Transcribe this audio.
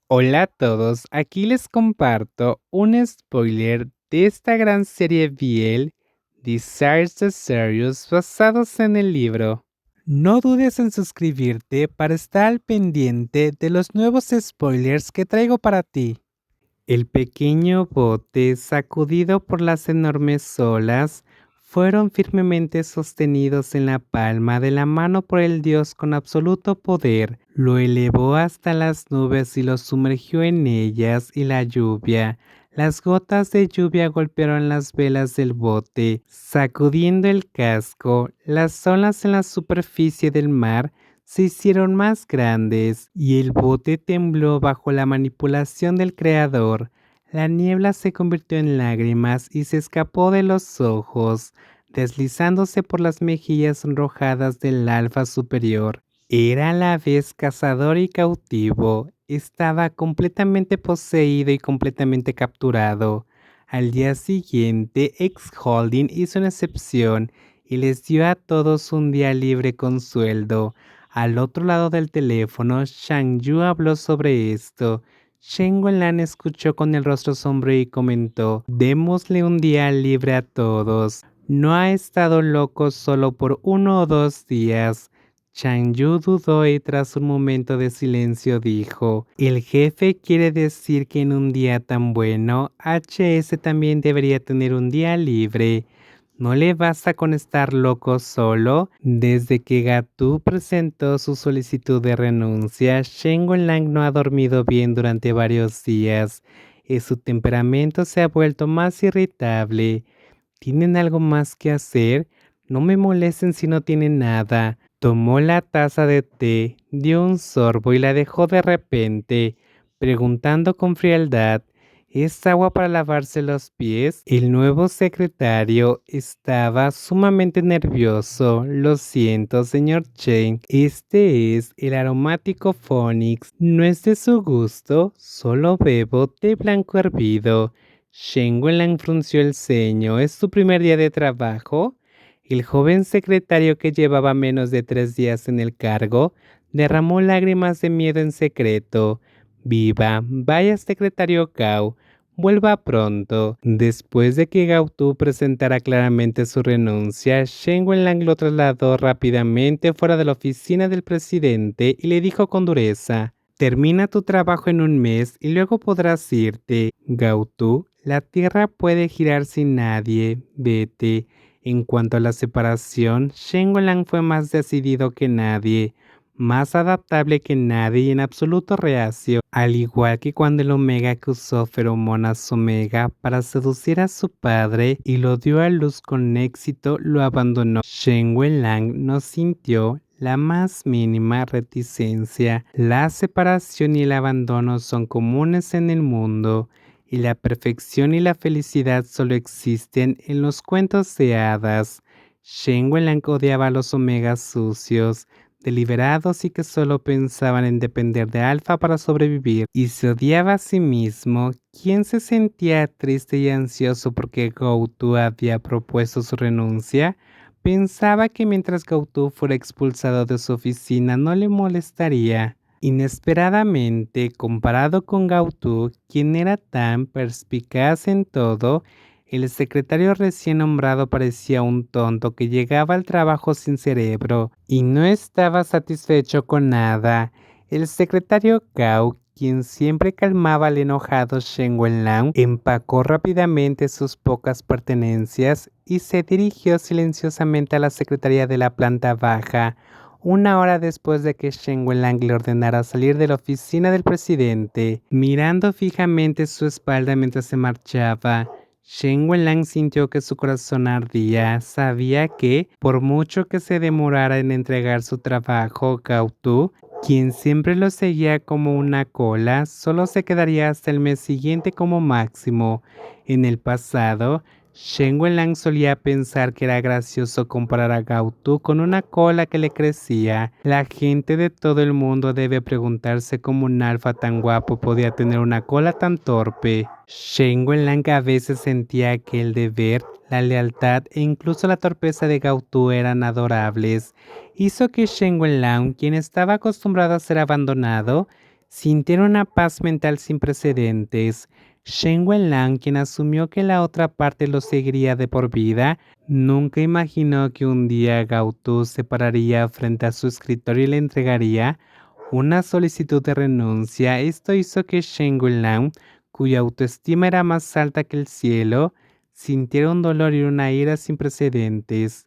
Hola a todos, aquí les comparto un spoiler de esta gran serie BL, Desires the Serious, basados en el libro. No dudes en suscribirte para estar al pendiente de los nuevos spoilers que traigo para ti. El pequeño bote, sacudido por las enormes olas, fueron firmemente sostenidos en la palma de la mano por el dios con absoluto poder. Lo elevó hasta las nubes y lo sumergió en ellas, y la lluvia. Las gotas de lluvia golpearon las velas del bote, sacudiendo el casco. Las olas en la superficie del mar se hicieron más grandes y el bote tembló bajo la manipulación del creador. La niebla se convirtió en lágrimas y se escapó de los ojos, deslizándose por las mejillas sonrojadas del alfa superior. Era a la vez cazador y cautivo. Estaba completamente poseído y completamente capturado. Al día siguiente, Ex-Holding hizo una excepción y les dio a todos un día libre con sueldo. Al otro lado del teléfono, Shang Yu habló sobre esto. Shen Wenlan escuchó con el rostro sombrío y comentó: démosle un día libre a todos. No ha estado loco solo por 1 o 2 días. Chang Yu dudó y tras un momento de silencio dijo: el jefe quiere decir que en un día tan bueno, HS también debería tener un día libre. ¿No le basta con estar loco solo? Desde que Gatu presentó su solicitud de renuncia, Shen Wenlang no ha dormido bien durante varios días y su temperamento se ha vuelto más irritable. ¿Tienen algo más que hacer? No me molesten si no tienen nada. Tomó la taza de té, dio un sorbo y la dejó de repente, preguntando con frialdad: ¿es agua para lavarse los pies? El nuevo secretario estaba sumamente nervioso. Lo siento, señor Chen. Este es el aromático Phonix. No es de su gusto. Solo bebo té blanco hervido. Shen Wenlang frunció el ceño. ¿Es su primer día de trabajo? El joven secretario, que llevaba menos de 3 días en el cargo, derramó lágrimas de miedo en secreto. Viva, vaya secretario Gao, vuelva pronto. Después de que Gao Tu presentara claramente su renuncia, Shen Wenlang lo trasladó rápidamente fuera de la oficina del presidente y le dijo con dureza: termina tu trabajo en un mes y luego podrás irte. Gao Tu, la tierra puede girar sin nadie, vete. En cuanto a la separación, Shen Wenlang fue más decidido que nadie, más adaptable que nadie y en absoluto reacio, al igual que cuando el Omega que usó feromonas Omega para seducir a su padre y lo dio a luz con éxito, lo abandonó. Shen Wenlang no sintió la más mínima reticencia. La separación y el abandono son comunes en el mundo, y la perfección y la felicidad solo existen en los cuentos de hadas. Shen Wenlang odiaba a los omegas sucios, deliberados y que solo pensaban en depender de Alpha para sobrevivir, y se odiaba a sí mismo. ¿Quién se sentía triste y ansioso porque Goutu había propuesto su renuncia? Pensaba que mientras Goutu fuera expulsado de su oficina no le molestaría. Inesperadamente, comparado con Gautu, quien era tan perspicaz en todo, el secretario recién nombrado parecía un tonto que llegaba al trabajo sin cerebro y no estaba satisfecho con nada. El secretario Gao, quien siempre calmaba al enojado Shen Wenlang, empacó rápidamente sus pocas pertenencias y se dirigió silenciosamente a la secretaría de la planta baja. 1 hora después de que Shen Wenlang le ordenara salir de la oficina del presidente, mirando fijamente su espalda mientras se marchaba, Shen Wenlang sintió que su corazón ardía. Sabía que, por mucho que se demorara en entregar su trabajo, Gao Tu, quien siempre lo seguía como una cola, solo se quedaría hasta el mes siguiente como máximo. En el pasado, Shen Wenlang solía pensar que era gracioso comparar a Gao Tu con una cola que le crecía. La gente de todo el mundo debe preguntarse cómo un alfa tan guapo podía tener una cola tan torpe. Shen Wenlang a veces sentía que el deber, la lealtad e incluso la torpeza de Gao Tu eran adorables. Hizo que Shen Wenlang, quien estaba acostumbrado a ser abandonado, Sintieron una paz mental sin precedentes. Shen Wenlang, quien asumió que la otra parte lo seguiría de por vida, nunca imaginó que un día Gautu se pararía frente a su escritorio y le entregaría una solicitud de renuncia. Esto hizo que Shen Wenlang, cuya autoestima era más alta que el cielo, sintiera un dolor y una ira sin precedentes.